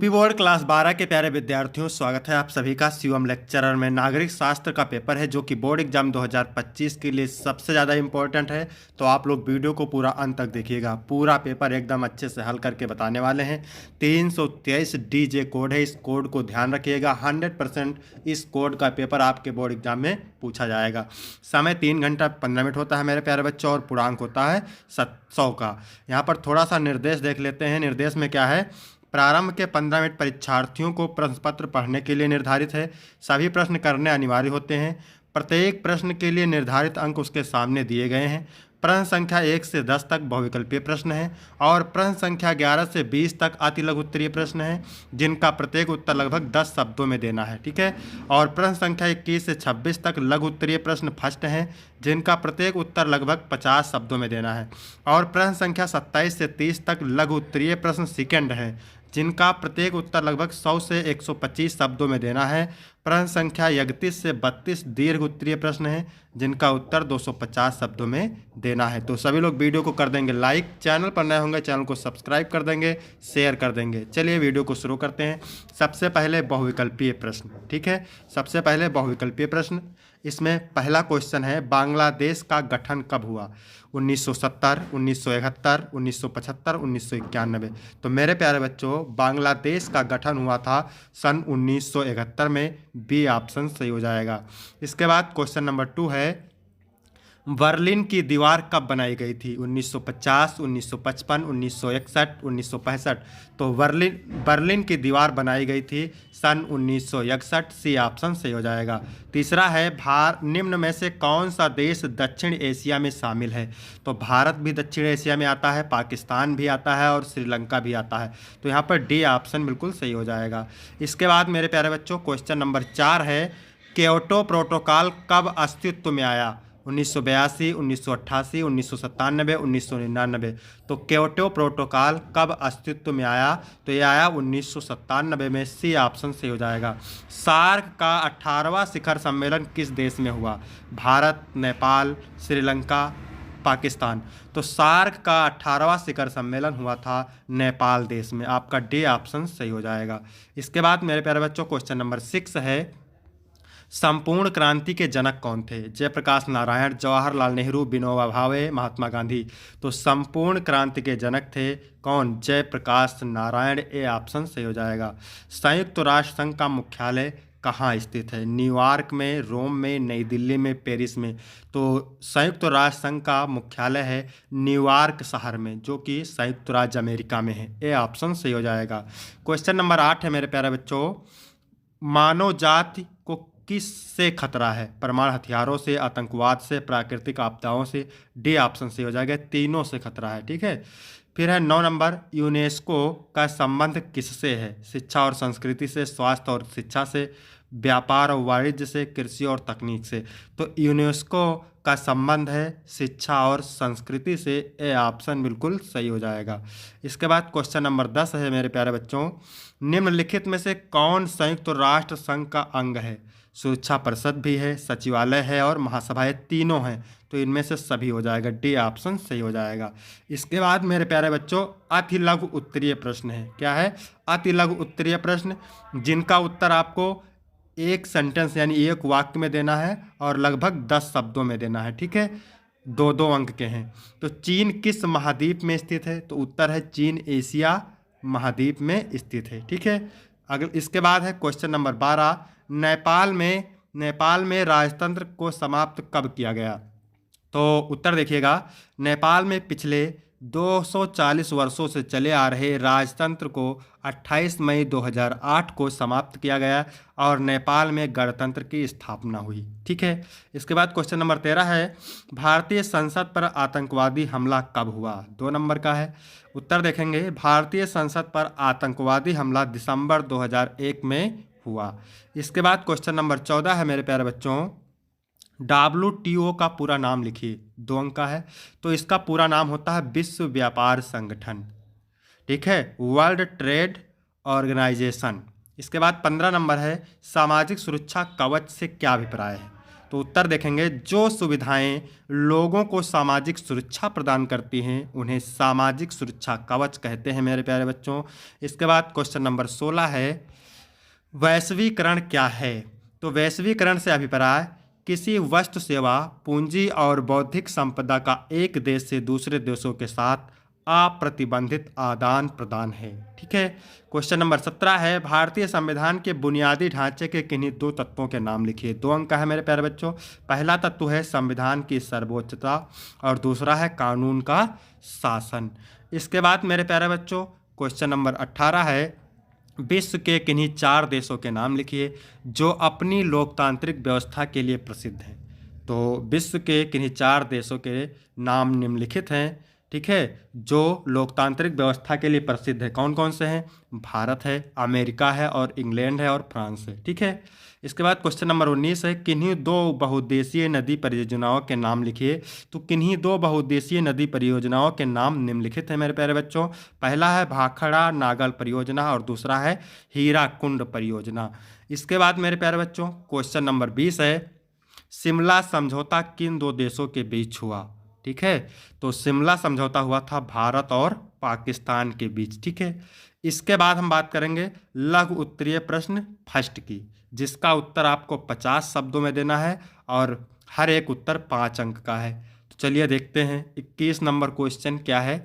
UP board class 12 के प्यारे विद्यार्थियों, स्वागत है आप सभी का शिवम लेक्चरर में। नागरिक शास्त्र का पेपर है जो कि बोर्ड एग्जाम 2025 के लिए सबसे ज़्यादा इंपॉर्टेंट है। तो आप लोग वीडियो को पूरा अंत तक देखिएगा। पूरा पेपर एकदम अच्छे से हल करके बताने वाले हैं। 323 DJ कोड है, इस कोड को ध्यान रखिएगा। 100% इस कोड का पेपर आपके बोर्ड एग्जाम में पूछा जाएगा। समय 3 घंटा 15 मिनट होता है मेरे प्यारे बच्चों, और पूर्णांक होता है 100 का। यहाँ पर थोड़ा सा निर्देश देख लेते हैं। निर्देश में क्या है? प्रारंभ के 15 मिनट परीक्षार्थियों को प्रश्न पत्र पढ़ने के लिए निर्धारित है। सभी प्रश्न करने अनिवार्य होते हैं। प्रत्येक प्रश्न के लिए निर्धारित अंक उसके सामने दिए गए हैं। प्रश्न संख्या 1 से 10 तक बहुविकल्पीय प्रश्न है और प्रश्न संख्या 11 से 20 तक अति लघु उत्तरीय प्रश्न है, जिनका प्रत्येक उत्तर लगभग 10 शब्दों में देना है। ठीक है। और प्रश्न संख्या 21 से 26 तक लघु उत्तरीय प्रश्न फर्स्ट हैं, जिनका प्रत्येक उत्तर लगभग 50 शब्दों में देना है। और प्रश्न संख्या 27 से 30 तक लघु उत्तरीय प्रश्न सेकेंड है, जिनका प्रत्येक उत्तर लगभग 100 से 125 शब्दों में देना है। प्रश्न संख्या 31 से 32 दीर्घ उत्तरीय प्रश्न हैं, जिनका उत्तर 250 शब्दों में देना है। तो सभी लोग वीडियो को कर देंगे लाइक, चैनल पर नए होंगे चैनल को सब्सक्राइब कर देंगे, शेयर कर देंगे। चलिए वीडियो को शुरू करते हैं। सबसे पहले बहुविकल्पीय प्रश्न। ठीक है, सबसे पहले बहुविकल्पीय प्रश्न। इसमें पहला क्वेश्चन है, बांग्लादेश का गठन कब हुआ? 1970, 1971, 1975, 1991। तो मेरे प्यारे बच्चों, बांग्लादेश का गठन हुआ था सन 1971 में। बी ऑप्शन सही हो जाएगा। इसके बाद क्वेश्चन नंबर 2 है, बर्लिन की दीवार कब बनाई गई थी? 1950, 1955, 1961, 1965। तो बर्लिन की दीवार बनाई गई थी सन 1961। सी ऑप्शन सही हो जाएगा। तीसरा है, निम्न में से कौन सा देश दक्षिण एशिया में शामिल है? तो भारत भी दक्षिण एशिया में आता है, पाकिस्तान भी आता है और श्रीलंका भी आता है। तो यहाँ पर डी ऑप्शन बिल्कुल सही हो जाएगा। इसके बाद मेरे प्यारे बच्चों क्वेश्चन नंबर 4 है, क्योटो प्रोटोकॉल कब अस्तित्व में आया? 1982, 1988, 1997, 1999। तो क्योटो प्रोटोकॉल कब अस्तित्व में आया? तो ये आया 1997 में। सी ऑप्शन से हो जाएगा। सार्क का 18वां शिखर सम्मेलन किस देश में हुआ? भारत, नेपाल, श्रीलंका, पाकिस्तान। तो सार्क का 18वां शिखर सम्मेलन हुआ था नेपाल देश में। आपका डी ऑप्शन सही हो जाएगा। इसके बाद मेरे प्यारे बच्चों क्वेश्चन नंबर 6 है, संपूर्ण क्रांति के जनक कौन थे? जयप्रकाश नारायण, जवाहरलाल नेहरू, विनोबा भावे, महात्मा गांधी। तो संपूर्ण क्रांति के जनक थे कौन? जयप्रकाश नारायण। ए ऑप्शन सही हो जाएगा। संयुक्त राष्ट्र संघ का मुख्यालय कहाँ स्थित है? न्यूयॉर्क में, रोम में, नई दिल्ली में, पेरिस में। तो संयुक्त राष्ट्र संघ का मुख्यालय है न्यूयॉर्क शहर में, जो कि संयुक्त राज्य अमेरिका में है। ए ऑप्शन सही हो जाएगा। क्वेश्चन नंबर 8 है मेरे प्यारे बच्चों, मानव जाति को किससे खतरा है? परमाणु हथियारों से, आतंकवाद से, प्राकृतिक आपदाओं से। डी ऑप्शन से हो जाएगा। तीनों से खतरा है। ठीक है। फिर है 9 नंबर, यूनेस्को का संबंध किससे है? शिक्षा और संस्कृति से, स्वास्थ्य और शिक्षा से, व्यापार और वाणिज्य से, कृषि और तकनीक से। तो यूनेस्को का संबंध है शिक्षा और संस्कृति से। ए ऑप्शन बिल्कुल सही हो जाएगा। इसके बाद क्वेश्चन नंबर 10 है मेरे प्यारे बच्चों, निम्नलिखित में से कौन संयुक्त राष्ट्र संघ का अंग है? सुरक्षा परिषद भी है, सचिवालय है और महासभा है। तीनों हैं, तो इनमें से सभी हो जाएगा। डी ऑप्शन सही हो जाएगा। इसके बाद मेरे प्यारे बच्चों अति लघु उत्तरीय प्रश्न है। क्या है? अति लघु उत्तरीय प्रश्न, जिनका उत्तर आपको एक सेंटेंस यानी एक वाक्य में देना है और लगभग 10 शब्दों में देना है। ठीक है। 2-2 अंक के हैं। तो चीन किस महाद्वीप में स्थित है? तो उत्तर है चीन एशिया महाद्वीप में स्थित है। ठीक है। अगर इसके बाद है क्वेश्चन नंबर 12, नेपाल में राजतंत्र को समाप्त कब किया गया? तो उत्तर देखिएगा, नेपाल में पिछले 240 वर्षों से चले आ रहे राजतंत्र को 28 मई 2008 को समाप्त किया गया और नेपाल में गणतंत्र की स्थापना हुई। ठीक है। इसके बाद क्वेश्चन नंबर 13 है, भारतीय संसद पर आतंकवादी हमला कब हुआ? 2 नंबर का है। उत्तर देखेंगे, भारतीय संसद पर आतंकवादी हमला दिसंबर 2001 में हुआ। इसके बाद क्वेश्चन नंबर 14 है मेरे प्यारे बच्चों, WTO का पूरा नाम लिखिए। 2 अंक का है। तो इसका पूरा नाम होता है विश्व व्यापार संगठन। ठीक है, वर्ल्ड ट्रेड ऑर्गेनाइजेशन। इसके बाद 15 नंबर है, सामाजिक सुरक्षा कवच से क्या अभिप्राय है? तो उत्तर देखेंगे जो सुविधाएं लोगों को सामाजिक सुरक्षा प्रदान करती हैं उन्हें सामाजिक सुरक्षा कवच कहते हैं मेरे प्यारे बच्चों। इसके बाद क्वेश्चन नंबर 16 है, वैश्वीकरण क्या है? तो वैश्वीकरण से अभिप्राय किसी वस्तु सेवा पूंजी और बौद्धिक संपदा का एक देश से दूसरे देशों के साथ अप्रतिबंधित आदान प्रदान है। ठीक है। क्वेश्चन नंबर 17 है, भारतीय संविधान के बुनियादी ढांचे के किन्हीं दो तत्वों के नाम लिखिए। 2 अंक का है मेरे प्यारे बच्चों। पहला तत्व है संविधान की सर्वोच्चता और दूसरा है कानून का शासन। इसके बाद मेरे प्यारे बच्चों क्वेश्चन नंबर 18 है, विश्व के किन्हीं 4 देशों के नाम लिखिए जो अपनी लोकतांत्रिक व्यवस्था के लिए प्रसिद्ध हैं। तो विश्व के किन्हीं 4 देशों के नाम निम्नलिखित हैं। ठीक है, जो लोकतांत्रिक व्यवस्था के लिए प्रसिद्ध है। कौन कौन से हैं? भारत है, अमेरिका है और इंग्लैंड है और फ्रांस है। ठीक है। इसके बाद क्वेश्चन नंबर 19 है, किन्हीं 2 बहुउद्देशीय नदी परियोजनाओं के नाम लिखिए। तो किन्हीं 2 बहुउद्देशीय नदी परियोजनाओं के नाम निम्नलिखित हैं मेरे प्यारे बच्चों। पहला है भाखड़ा नागल परियोजना और दूसरा है हीराकुंड परियोजना। इसके बाद मेरे प्यारे बच्चों क्वेश्चन नंबर 20 है, शिमला समझौता किन 2 देशों के बीच हुआ? ठीक है, तो शिमला समझौता हुआ था भारत और पाकिस्तान के बीच। ठीक है। इसके बाद हम बात करेंगे लघु उत्तरीय प्रश्न फर्स्ट की, जिसका उत्तर आपको 50 शब्दों में देना है और हर एक उत्तर 5 अंक का है। तो चलिए देखते हैं 21 नंबर क्वेश्चन क्या है,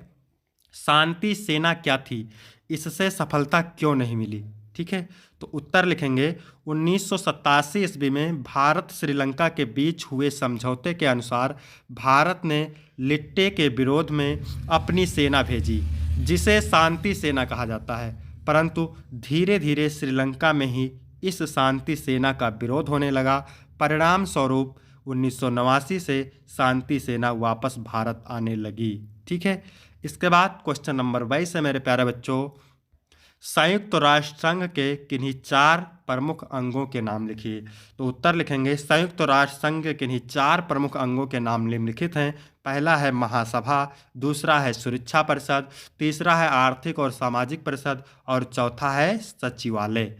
शांति सेना क्या थी, इससे सफलता क्यों नहीं मिली? ठीक है, तो उत्तर लिखेंगे 1987 ईस्वी में भारत श्रीलंका के बीच हुए समझौते के अनुसार भारत ने लिट्टे के विरोध में अपनी सेना भेजी, जिसे शांति सेना कहा जाता है। परंतु धीरे धीरे श्रीलंका में ही इस शांति सेना का विरोध होने लगा। परिणाम स्वरूप 1989 से शांति सेना वापस भारत आने लगी। ठीक है। इसके बाद क्वेश्चन नंबर 22 है मेरे प्यारे बच्चों, संयुक्त राष्ट्र संघ के किन्हीं 4 प्रमुख अंगों के नाम लिखिए। तो उत्तर लिखेंगे संयुक्त राष्ट्र संघ के किन्हीं 4 प्रमुख अंगों के नाम निम्नलिखित हैं। पहला है महासभा, दूसरा है सुरक्षा परिषद, तीसरा है आर्थिक और सामाजिक परिषद और चौथा है सचिवालय।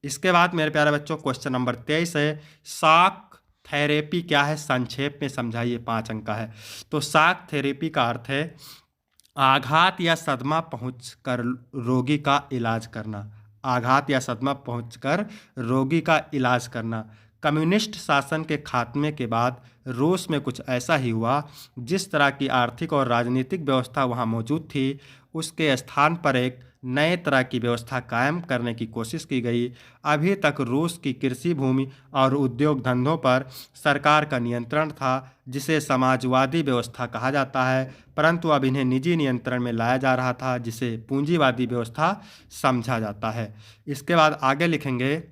इसके बाद मेरे प्यारे बच्चों क्वेश्चन नंबर 23 है, शॉक थेरेपी क्या है, संक्षेप में समझाइए। 5 अंक का है। तो शॉक थेरेपी का अर्थ है आघात या सदमा पहुंचकर रोगी का इलाज करना। आघात या सदमा पहुंचकर रोगी का इलाज करना। कम्युनिस्ट शासन के खात्मे के बाद रूस में कुछ ऐसा ही हुआ। जिस तरह की आर्थिक और राजनीतिक व्यवस्था वहां मौजूद थी, उसके स्थान पर एक नए तरह की व्यवस्था कायम करने की कोशिश की गई। अभी तक रूस की कृषि भूमि और उद्योग धंधों पर सरकार का नियंत्रण था, जिसे समाजवादी व्यवस्था कहा जाता है, परंतु अब इन्हें निजी नियंत्रण में लाया जा रहा था, जिसे पूंजीवादी व्यवस्था समझा जाता है। इसके बाद आगे लिखेंगे,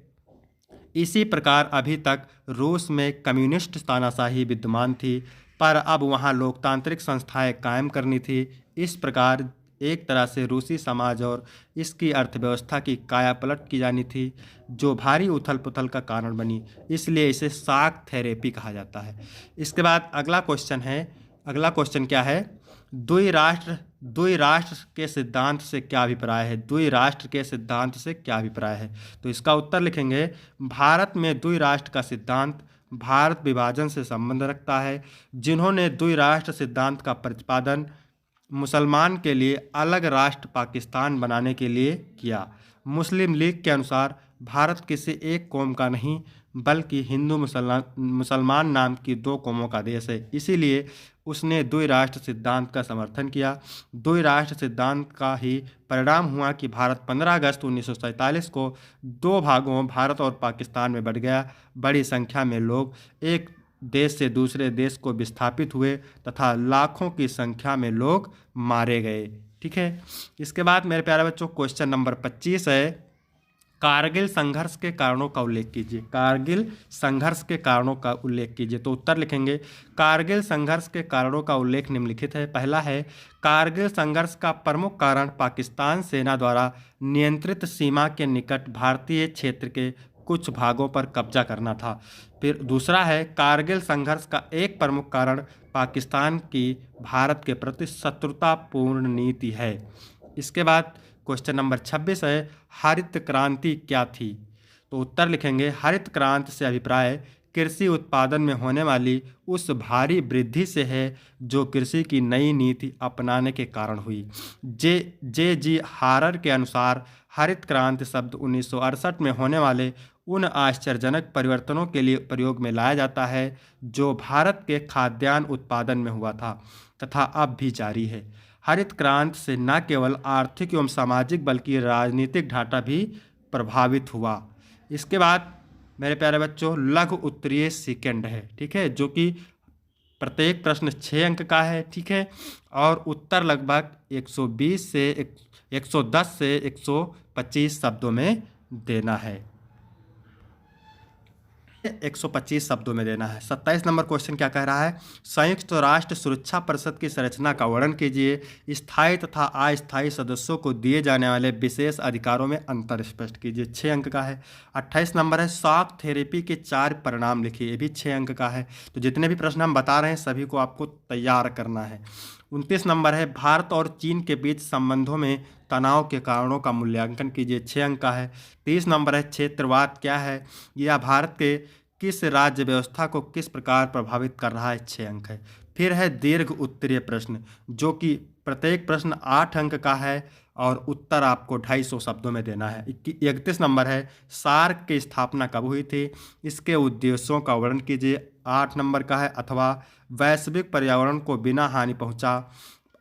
इसी प्रकार अभी तक रूस में कम्युनिस्ट तानाशाही विद्यमान थी, पर अब वहाँ लोकतांत्रिक संस्थाएं कायम करनी थी। इस प्रकार एक तरह से रूसी समाज और इसकी अर्थव्यवस्था की कायापलट की जानी थी, जो भारी उथल पुथल का कारण बनी। इसलिए इसे शॉक थेरेपी कहा जाता है। इसके बाद अगला क्वेश्चन क्या है, द्विराष्ट्र के सिद्धांत से क्या अभिप्राय है? द्विराष्ट्र के सिद्धांत से क्या अभिप्राय है? तो इसका उत्तर लिखेंगे, भारत में द्विराष्ट्र का सिद्धांत भारत विभाजन से संबंध रखता है। जिन्होंने द्विराष्ट्र सिद्धांत का प्रतिपादन मुसलमान के लिए अलग राष्ट्र पाकिस्तान बनाने के लिए किया। मुस्लिम लीग के अनुसार भारत किसी एक कौम का नहीं, बल्कि हिंदू मुसलमान नाम की 2 कौमों का देश है। इसीलिए उसने द्विराष्ट्र सिद्धांत का समर्थन किया। द्विराष्ट्र सिद्धांत का ही परिणाम हुआ कि भारत 15 अगस्त 1947 को 2 भागों भारत और पाकिस्तान में बढ़ गया। बड़ी संख्या में लोग एक देश से दूसरे देश को विस्थापित हुए तथा लाखों की संख्या में लोग मारे गए। ठीक है। इसके बाद मेरे प्यारे बच्चों क्वेश्चन नंबर 25 है, कारगिल संघर्ष के कारणों का उल्लेख कीजिए। कारगिल संघर्ष के कारणों का उल्लेख कीजिए। तो उत्तर लिखेंगे, कारगिल संघर्ष के कारणों का उल्लेख निम्नलिखित है। पहला है, कारगिल संघर्ष का प्रमुख कारण पाकिस्तान सेना द्वारा नियंत्रित सीमा के निकट भारतीय क्षेत्र के कुछ भागों पर कब्जा करना था। फिर दूसरा है, कारगिल संघर्ष का एक प्रमुख कारण पाकिस्तान की भारत के प्रति शत्रुतापूर्ण नीति है। इसके बाद क्वेश्चन नंबर 26 है, हरित क्रांति क्या थी? तो उत्तर लिखेंगे, हरित क्रांति से अभिप्राय कृषि उत्पादन में होने वाली उस भारी वृद्धि से है जो कृषि की नई नीति अपनाने के कारण हुई। जे जी हारर के अनुसार हरित क्रांति शब्द 1968 में होने वाले उन आश्चर्यजनक परिवर्तनों के लिए प्रयोग में लाया जाता है जो भारत के खाद्यान्न उत्पादन में हुआ था तथा अब भी जारी है। हरित क्रांति से न केवल आर्थिक एवं सामाजिक बल्कि राजनीतिक ढांचा भी प्रभावित हुआ। इसके बाद मेरे प्यारे बच्चों लघु उत्तरीय सेकंड है, ठीक है, जो कि प्रत्येक प्रश्न 6 अंक का है, ठीक है, और उत्तर लगभग 110 से 125 शब्दों में देना है। 125 शब्दों में देना है। 27 नंबर क्वेश्चन क्या कह रहा है, संयुक्त राष्ट्र सुरक्षा परिषद की संरचना का वर्णन कीजिए। स्थायी तथा अस्थायी सदस्यों को दिए जाने वाले विशेष अधिकारों में अंतर स्पष्ट कीजिए। 6 अंक का है। 28 नंबर है शॉक थेरेपी के 4 परिणाम लिखिए। ये भी 6 अंक का है। तो जितने भी प्रश्न हम बता रहे हैं सभी को आपको तैयार करना है। 29 नंबर है भारत और चीन के बीच संबंधों में तनाव के कारणों का मूल्यांकन कीजिए। 6 अंक का है। 30 नंबर है क्षेत्रवाद क्या है, यह भारत के किस राज्य व्यवस्था को किस प्रकार प्रभावित कर रहा है। 6 अंक है। फिर है दीर्घ उत्तरीय प्रश्न, जो कि प्रत्येक प्रश्न 8 अंक का है और उत्तर आपको 250 शब्दों में देना है। 31 नंबर है सार्क की स्थापना कब हुई थी, इसके उद्देश्यों का वर्णन कीजिए। 8 नंबर का है अथवा वैश्विक पर्यावरण को बिना हानि पहुंचा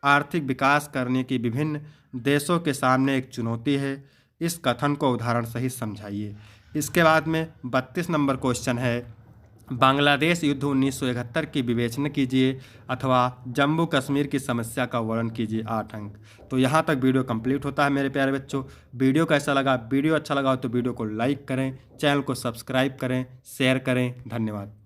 आर्थिक विकास करने की विभिन्न देशों के सामने एक चुनौती है, इस कथन को उदाहरण सहित समझाइए। इसके बाद में 32 नंबर क्वेश्चन है बांग्लादेश युद्ध 1971 की विवेचना कीजिए अथवा जम्मू कश्मीर की समस्या का वर्णन कीजिए। 8 अंक। तो यहाँ तक वीडियो कंप्लीट होता है मेरे प्यारे बच्चों। वीडियो कैसा लगा, वीडियो अच्छा लगा हो तो वीडियो को लाइक करें, चैनल को सब्सक्राइब करें, शेयर करें। धन्यवाद।